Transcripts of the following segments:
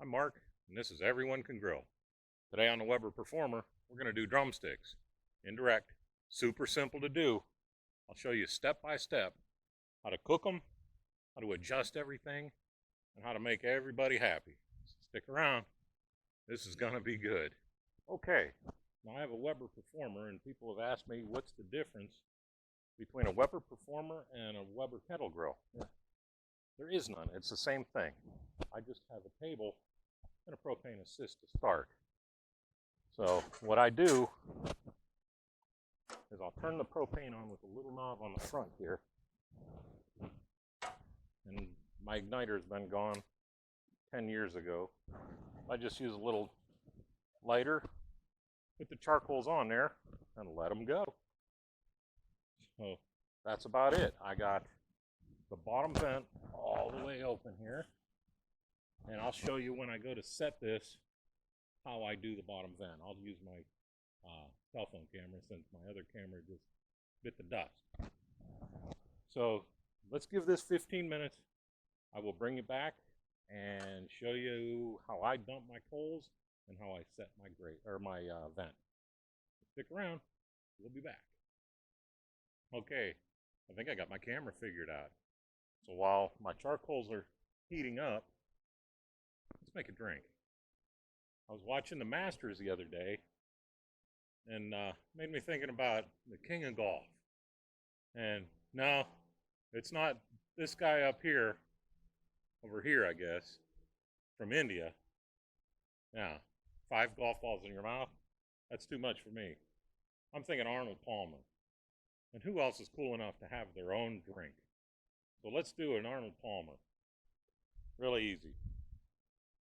I'm Mark, and this is Everyone Can Grill. Today on the Weber Performer, we're going to do drumsticks. Indirect, super simple to do. I'll show you step by step how to cook them, how to adjust everything, and how to make everybody happy. So stick around. This is going to be good. Okay, now I have a Weber Performer, and people have asked me what's the difference between a Weber Performer and a Weber Kettle Grill. There is none. It's the same thing. I just have a table and a propane assist to start. So what I do is I'll turn the propane on with a little knob on the front here. And my igniter's been gone 10 years ago. I just use a little lighter, put the charcoals on there, and let them go. So that's about it. I got the bottom vent all the way open here, and I'll show you when I go to set this how I do the bottom vent. I'll use my cell phone camera since my other camera just bit the dust. So let's give this 15 minutes. I will bring you back and show you how I dump my coals and how I set my vent. Stick around. We'll be back. Okay, I think I got my camera figured out. So while my charcoals are heating up, let's make a drink. I was watching the Masters the other day, and made me thinking about the king of golf. And no, it's not this guy up here, over here, I guess, from India. Now, 5 golf balls in your mouth, that's too much for me. I'm thinking Arnold Palmer. And who else is cool enough to have their own drink? So let's do an Arnold Palmer. Really easy.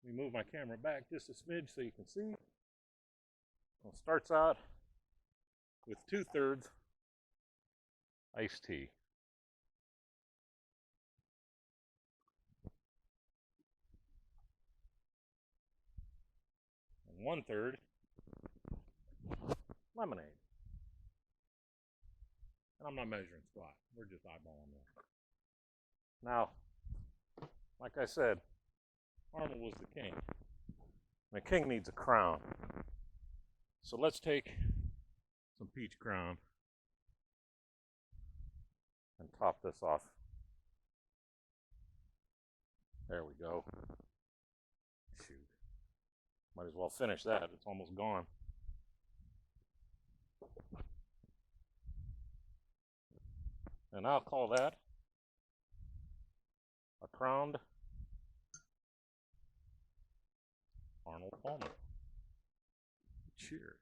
Let me move my camera back just a smidge so you can see. It starts out with 2/3 iced tea. And 1/3 lemonade. And I'm not measuring squat. We're just eyeballing this. Now, like I said, Arnold was the king. And a king needs a crown. So let's take some peach crown and top this off. There we go. Shoot. Might as well finish that. It's almost gone. And I'll call that a crowned Arnold Palmer. Cheers.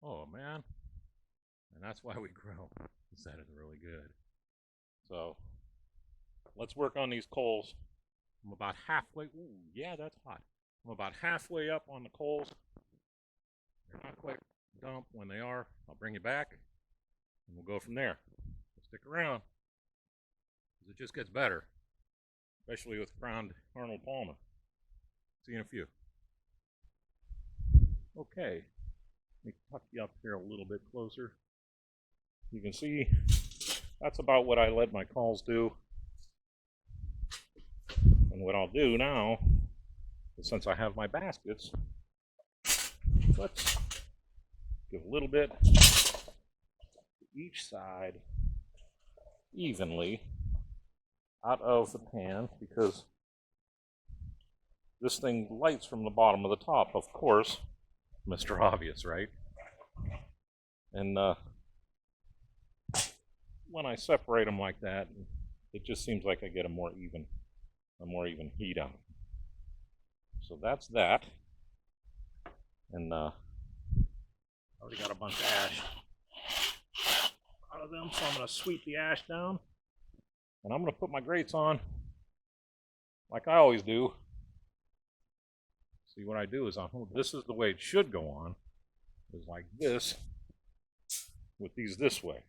Oh man. And that's why we grill. That is really good. So let's work on these coals. I'm about halfway. Ooh, yeah, that's hot. I'm about halfway up on the coals. They're not quite dump. When they are, I'll bring you back and we'll go from there. So stick around because it just gets better, especially with crowned Arnold Palmer. See you in a few. Okay, let me tuck you up here a little bit closer. You can see that's about what I let my calls do. And what I'll do now is, since I have my baskets, let's give a little bit to each side evenly out of the pan, because this thing lights from the bottom of the top, of course. Mr. Obvious, right? And when I separate them like that, it just seems like I get a more even heat on it. So that's that. And I already got a bunch of ash out of them, so I'm going to sweep the ash down. And I'm going to put my grates on like I always do. See, what I do is this is the way it should go on, is like this, with these this way.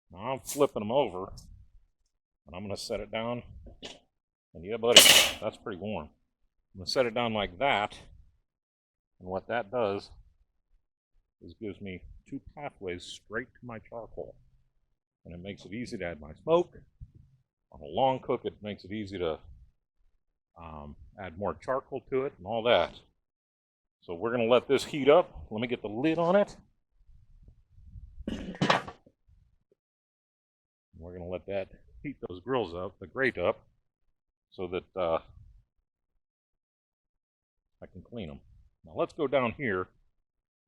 Now I'm flipping them over, and I'm going to set it down. And yeah, buddy, that's pretty warm. I'm going to set it down like that. And what that does is gives me 2 pathways straight to my charcoal. And it makes it easy to add my smoke, On a long cook, it makes it easy to add more charcoal to it and all that. So we're going to let this heat up. Let me get the lid on it. We're going to let that heat those grills up, the grate up, so that I can clean them. Now let's go down here,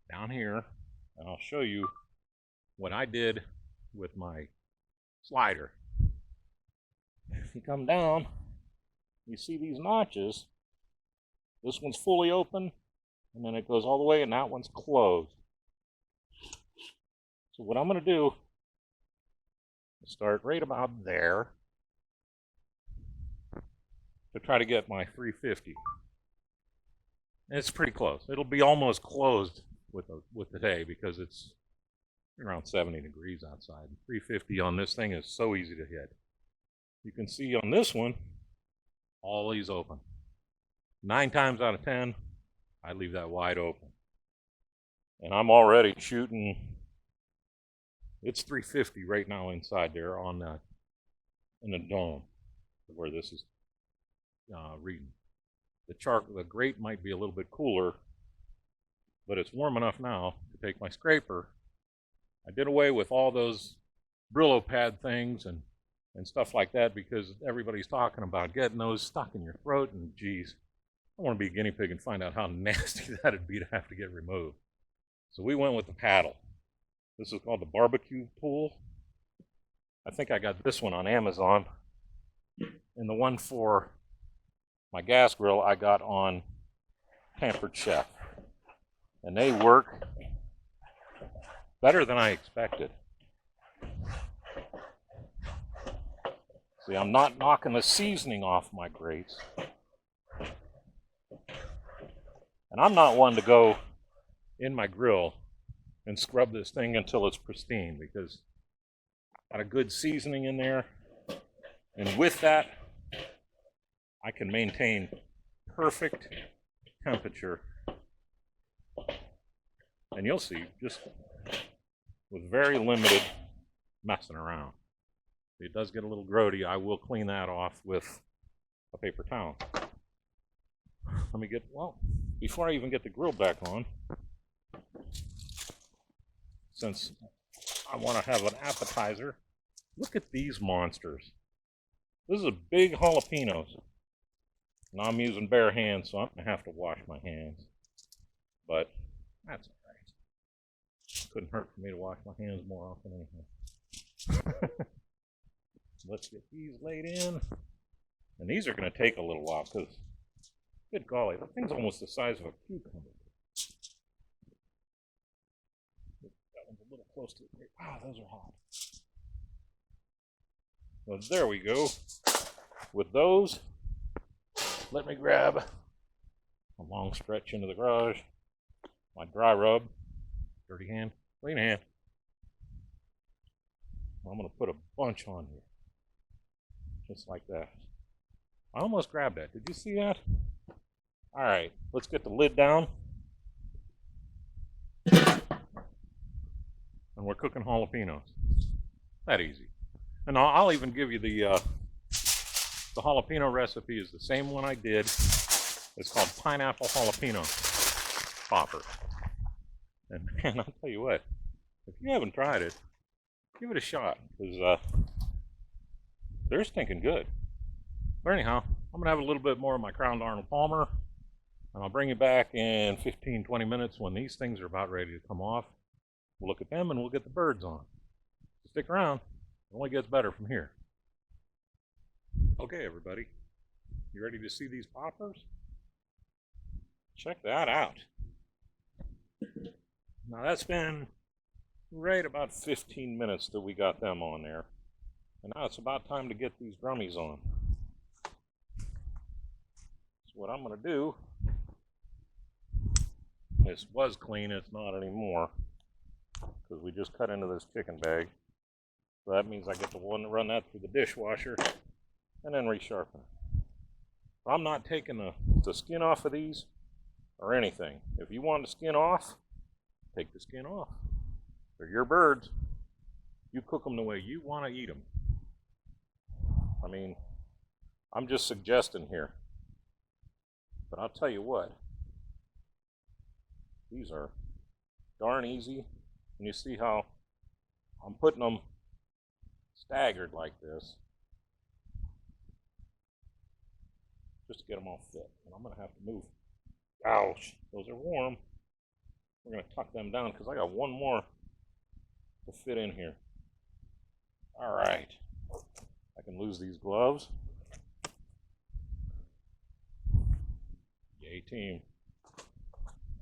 and I'll show you what I did with my slider. If you come down, you see these notches. This one's fully open, and then it goes all the way, and that one's closed. So what I'm going to do is start right about there to try to get my 350. And it's pretty close. It'll be almost closed with the day because it's around 70 degrees outside. 350 on this thing is so easy to hit. You can see on this one, all these open. 9 times out of 10, I leave that wide open. And I'm already shooting, it's 350 right now inside there on that, in the dome where this is reading. The grate might be a little bit cooler, but it's warm enough now to take my scraper. I did away with all those Brillo pad things and stuff like that because everybody's talking about getting those stuck in your throat, and geez, I want to be a guinea pig and find out how nasty that'd be to have to get removed. So we went with the paddle. This is called the barbecue pool. I think I got this one on Amazon, and the one for my gas grill I got on Pampered Chef, and they work better than I expected. See, I'm not knocking the seasoning off my grates, and I'm not one to go in my grill and scrub this thing until it's pristine, because I got a good seasoning in there, and with that I can maintain perfect temperature, and you'll see, just with very limited messing around. If it does get a little grody, I will clean that off with a paper towel. Let me before I even get the grill back on, since I want to have an appetizer, look at these monsters. This is a big jalapenos. Now I'm using bare hands, so I'm going to have to wash my hands. But that's all right. Couldn't hurt for me to wash my hands more often anyhow. Let's get these laid in. And these are going to take a little while because, good golly, that thing's almost the size of a cucumber. That one's a little close to it. Wow, those are hot. So there we go. With those, let me grab a long stretch into the garage, my dry rub, dirty hand, clean hand. I'm going to put a bunch on here, just like that. I almost grabbed that. Did you see that? All right, let's get the lid down. And we're cooking jalapenos. That easy. And I'll even give you the jalapeno recipe is the same one I did. It's called pineapple jalapeno popper. And man, I'll tell you what, if you haven't tried it, give it a shot, because they're stinking good. But anyhow, I'm going to have a little bit more of my crowned Arnold Palmer, and I'll bring you back in 15-20 minutes when these things are about ready to come off. We'll look at them and we'll get the birds on. Stick around. It only gets better from here. Okay, everybody. You ready to see these poppers? Check that out. Now that's been right about 15 minutes that we got them on there. And now it's about time to get these drummies on. So what I'm going to do, this was clean, it's not anymore, because we just cut into this chicken bag. So that means I get to run that through the dishwasher and then resharpen it. I'm not taking the skin off of these or anything. If you want the skin off, take the skin off. They're your birds. You cook them the way you want to eat them. I mean, I'm just suggesting here. But I'll tell you what, these are darn easy. And you see how I'm putting them staggered like this, just to get them all fit. And I'm going to have to move. Ouch, those are warm. We're going to tuck them down because I got one more to fit in here. All right, I can lose these gloves. Yay, team.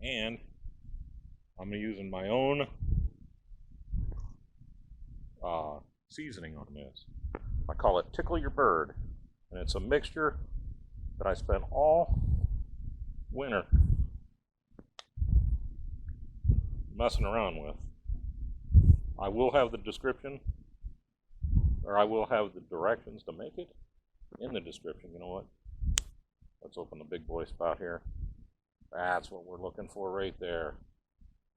And I'm using my own seasoning on this. I call it Tickle Your Bird. And it's a mixture that I spent all winter messing around with. I will have the description, or I will have the directions to make it in the description. You know what? Let's open the big boy spout here. That's what we're looking for right there.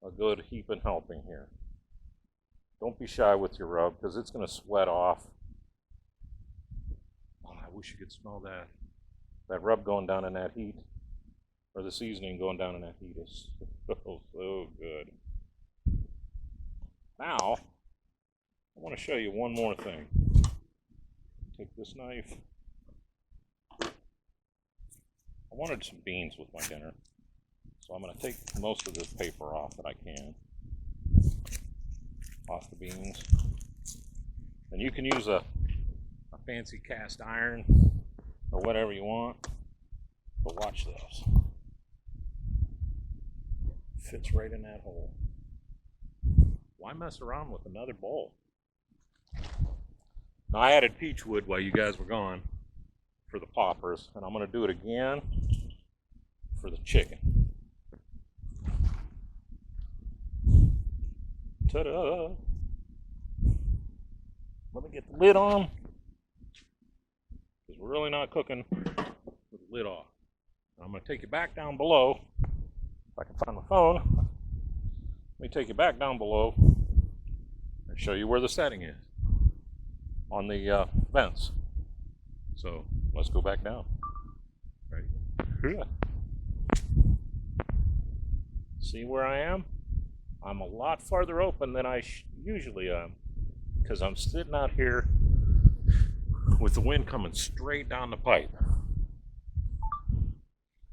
A good heaping helping here. Don't be shy with your rub because it's going to sweat off. Oh, I wish you could smell that. That rub going down in that heat, or the seasoning going down in that heat is so good. Now, I want to show you one more thing. Take this knife. I wanted some beans with my dinner, so I'm going to take most of this paper off that I can. Off the beans. And you can use a fancy cast iron or whatever you want, but watch this. Fits right in that hole. Why mess around with another bowl? Now I added peach wood while you guys were gone for the poppers, and I'm going to do it again for the chicken. Ta-da! Let me get the lid on, because we're really not cooking with the lid off. I'm going to take you back down below. If I can find my phone, let me take you back down below and show you where the setting is on the vents. So let's go back down. Ready? See where I am? I'm a lot farther open than I usually am because I'm sitting out here with the wind coming straight down the pipe.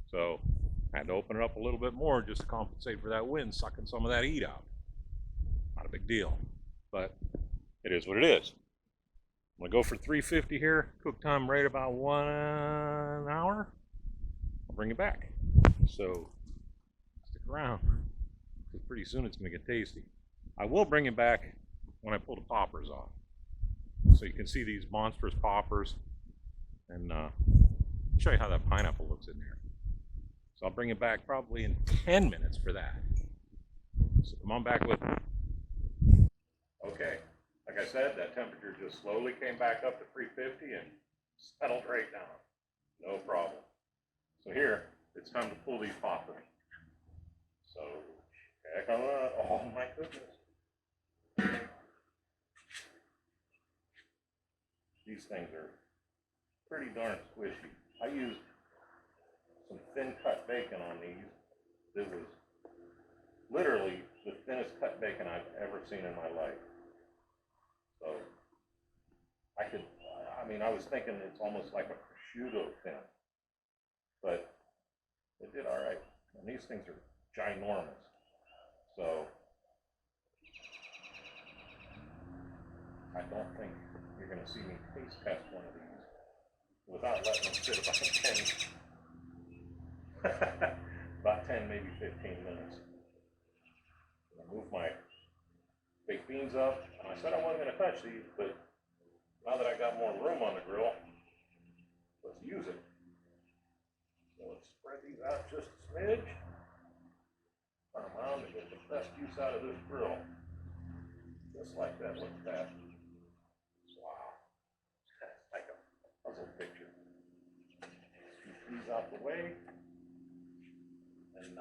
So I had to open it up a little bit more just to compensate for that wind sucking some of that heat out. Not a big deal, but it is what it is. I'm going to go for 350 here. Cook time right about 1 hour. I'll bring it back. So stick around, because pretty soon it's going to get tasty. I will bring it back when I pull the poppers off. So you can see these monstrous poppers. And show you how that pineapple looks in there. So I'll bring it back probably in 10 minutes for that. So come on back with me. Okay. Like I said, that temperature just slowly came back up to 350 and settled right down. No problem. So here, it's time to pull these poppers. So check them out. Oh my goodness. These things are pretty darn squishy. I used some thin cut bacon on these. It was literally the thinnest cut bacon I've ever seen in my life. So I was thinking it's almost like a prosciutto thin, but it did all right. And these things are ginormous. So I don't think you're going to see me taste test one of these without letting them sit about 10, maybe 15 minutes. I move my baked beans up, and I said I wasn't going to touch these, but now that I got more room on the grill, let's use it. So let's spread these out just a smidge. Turn around to get the best use out of this grill. Just like that. Look at that. Wow. That's like a puzzle picture. Scoop these out the way. And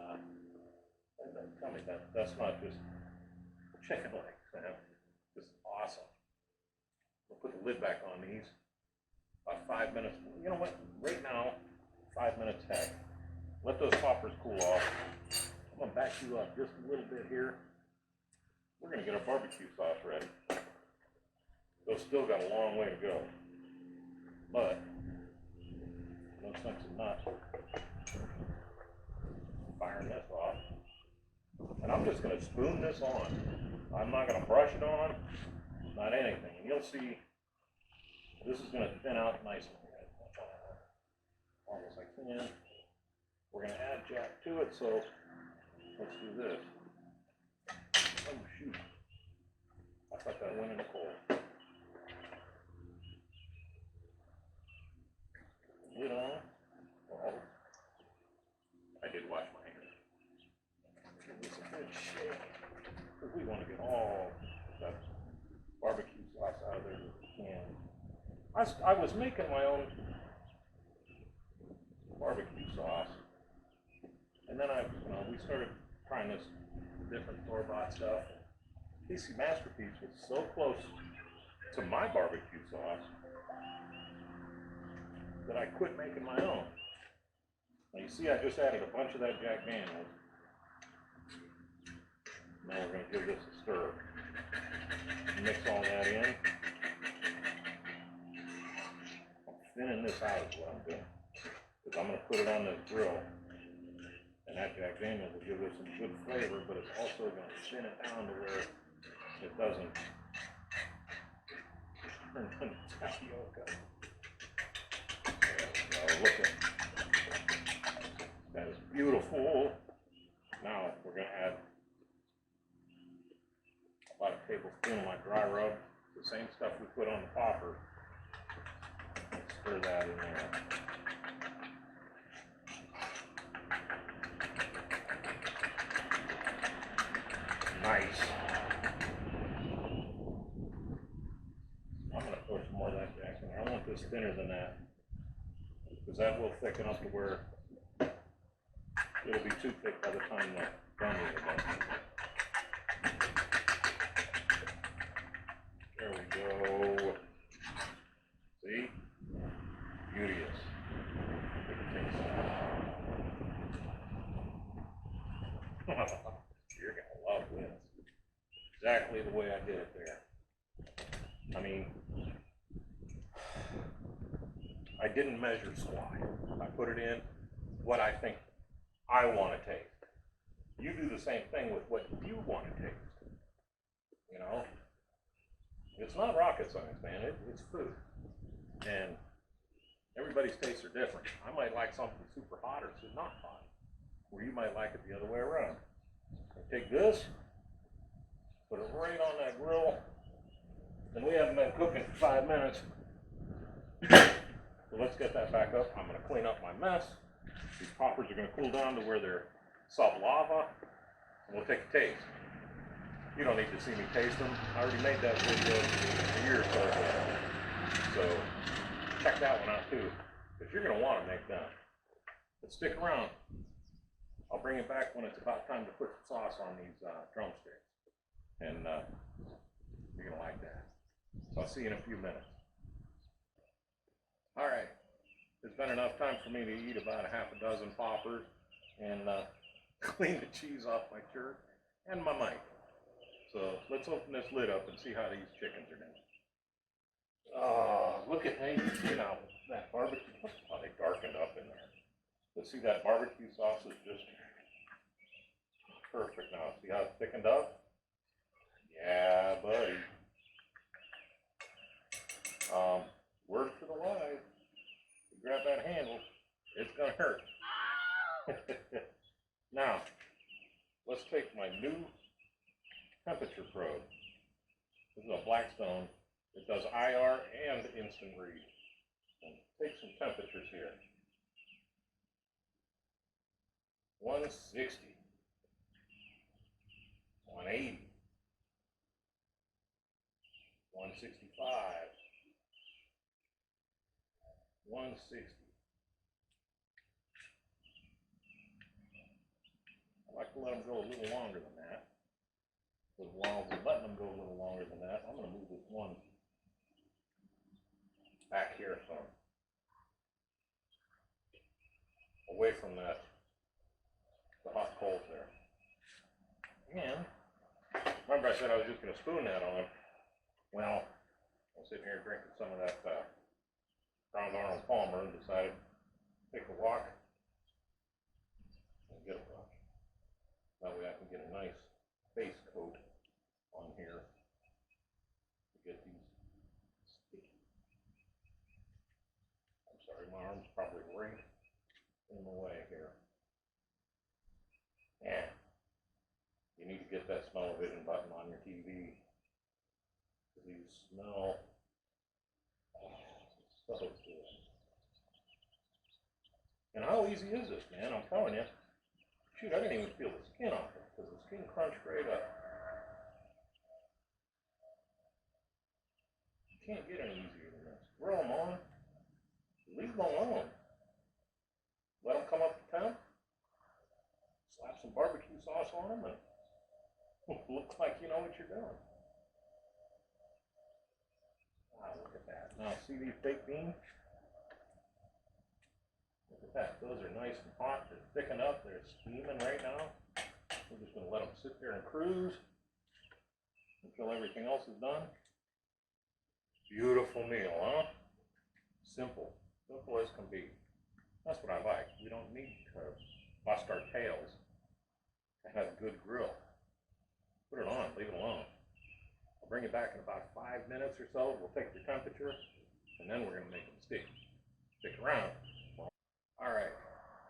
tell me that's not just chicken legs, man. Just awesome. We'll put the lid back on these. About 5 minutes. You know what? Right now, 5 minutes heck. Let those poppers cool off. I'm gonna back you up just a little bit here. We're gonna get our barbecue sauce ready. They've still got a long way to go, but no sense in not firing this off. And I'm just gonna spoon this on. I'm not gonna brush it on, not anything. And you'll see this is gonna thin out nicely. Almost like can. We're gonna add jack to it, so let's do this. Oh shoot. I thought that went in the cold. You know, well, I did wash my hands. Give this a good shake. Because we want to get all that barbecue sauce out of there that we can. I was making my own barbecue sauce. And then we started trying this different store-bought stuff. PC Masterpiece was so close to my barbecue sauce that I quit making my own. Now you see I just added a bunch of that Jack Daniels. Now we're going to give this a stir. Mix all that in. I'm thinning this out is what I'm doing. Because I'm going to put it on the grill. And that Jack Daniels will give it some good flavor, but it's also going to thin it down to where it doesn't turn into tapioca. Look at that is beautiful. Now we're going to add about a tablespoon of my dry rub, the same stuff we put on the popper. Stir that in there. Nice. I'm going to put some more of that Jack in there. I want this thinner than that, because that will thicken up to where it'll be too thick by the time the gummies are done. There we go. See? Beauteous. You're going to love this. Exactly the way I did it there. I mean, I didn't measure squat. I put it in what I think I want to taste. You do the same thing with what you want to taste. You know? It's not rocket science, man. It's food. And everybody's tastes are different. I might like something super hot or super not hot. Or you might like it the other way around. I take this, put it right on that grill, and we haven't been cooking for 5 minutes. So let's get that back up. I'm going to clean up my mess. These poppers are going to cool down to where they're soft lava, and we'll take a taste. You don't need to see me taste them. I already made that video a year or so ago. So check that one out too, because you're going to want to make them. But stick around. I'll bring it back when it's about time to put some sauce on these drumsticks. And you're going to like that. So I'll see you in a few minutes. All right. It's been enough time for me to eat about a half a dozen poppers and clean the cheese off my shirt and my mic. So let's open this lid up and see how these chickens are doing. Oh, look at that barbecue. Oh, they darkened up in there. But see, that barbecue sauce is just perfect now. See how it's thickened up? Yeah, buddy. Word to the wise. You grab that handle, it's gonna hurt. Now, let's take my new temperature probe. This is a Blackstone. It does IR and instant read. And take some temperatures here. 160, 180, 165, 160. I like to let them go a little longer than that. But while we're letting them go a little longer than that, I'm going to move this one back here some. away from the hot coals there. And remember I said I was just going to spoon that on. Well, I'm sitting here drinking some of that ground Arnold Palmer and decided to take a walk and get a brush. That way I can get a nice base coat on here to get these sticky. I'm sorry, my arm's probably right in the way here. Yeah. You need to get that smell-o-vision button on your TV. You smell so good. And how easy is this, man? I'm telling you. Shoot, I didn't even feel the skin off it because the skin crunched right up. You can't get any easier than this. Grill them on. Leave them alone. Let them come up to temp. Slap some barbecue sauce on them and look like you know what you're doing. Wow, look at that. Now see these baked beans? Look at that. Those are nice and hot. They're thickened up. They're steaming right now. We're just going to let them sit there and cruise until everything else is done. Beautiful meal, huh? Simple. Simple as can be. That's what I like. We don't need to bust our tails to have a good grill. Put it on. Leave it alone. I'll bring it back in about 5 minutes or so. We'll take the temperature, and then we're going to make them stick. Stick around. All right.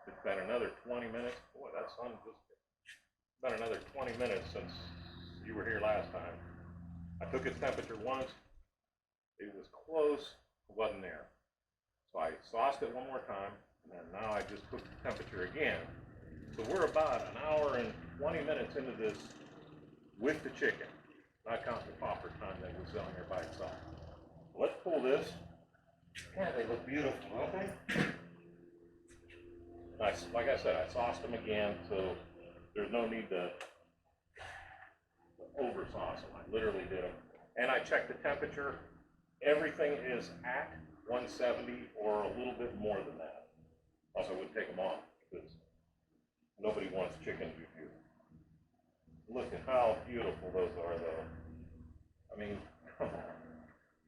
It's been another 20 minutes. Boy, that sun just... It's been another 20 minutes since you were here last time. I took its temperature once. It was close. It wasn't there. So I sauced it one more time, and now I just took the temperature again. So we're about an hour and 20 minutes into this with the chicken. Not counting the popper time that was on there by itself. Let's pull this. Yeah, they look beautiful, don't they? Nice. Like I said, I sauced them again, so there's no need to over sauce them. I literally did them. And I checked the temperature. Everything is at 170 or a little bit more than that. Also, I wouldn't take them off because nobody wants chicken juju. Look at how beautiful those are, though. I mean, come on.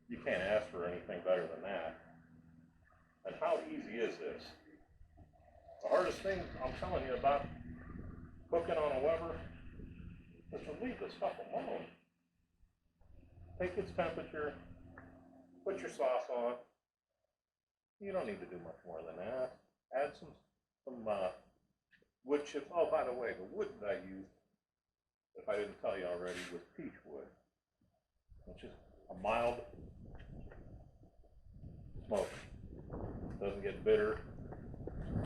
You can't ask for anything better than that. And how easy is this? The hardest thing I'm telling you about cooking on a Weber is to leave the stuff alone. Take its temperature, put your sauce on. You don't need to do much more than that. Add some wood chips. Oh, by the way, the wood that I used, if I didn't tell you already, was peach wood, which is a mild smoke. Doesn't get bitter.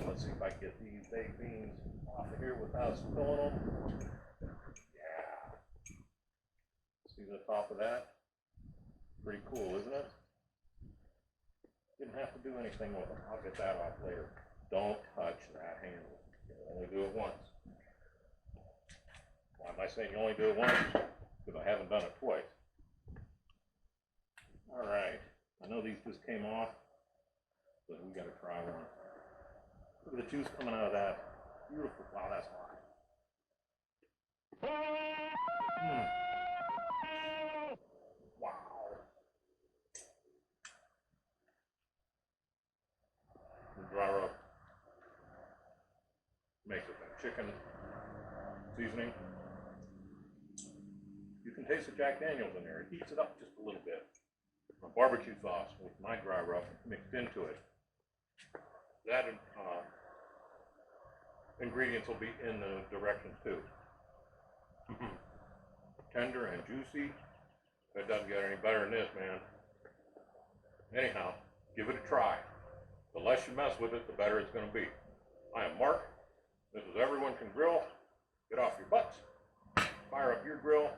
Let's see if I can get these baked beans off of here without spilling them. Yeah. See the top of that? Pretty cool, isn't it? Didn't have to do anything with them. I'll get that off later. Don't touch that handle. You only do it once. Why am I saying you only do it once? Because I haven't done it twice. All right. I know these just came off, but we got to try one. Look at the juice coming out of that. Beautiful. Wow, that's hot. Wow. The dry rub makes it that chicken seasoning. You can taste the Jack Daniels in there. It heats it up just a little bit. My barbecue sauce with my dry rub mixed into it. That ingredients will be in the directions too. Tender and juicy. That doesn't get any better than this, man. Anyhow, give it a try. The less you mess with it, the better it's going to be. I am Mark. This is Everyone Can Grill. Get off your butts. Fire up your grill.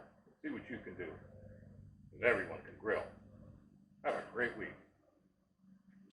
See what you can do. Because everyone can grill. Have a great week.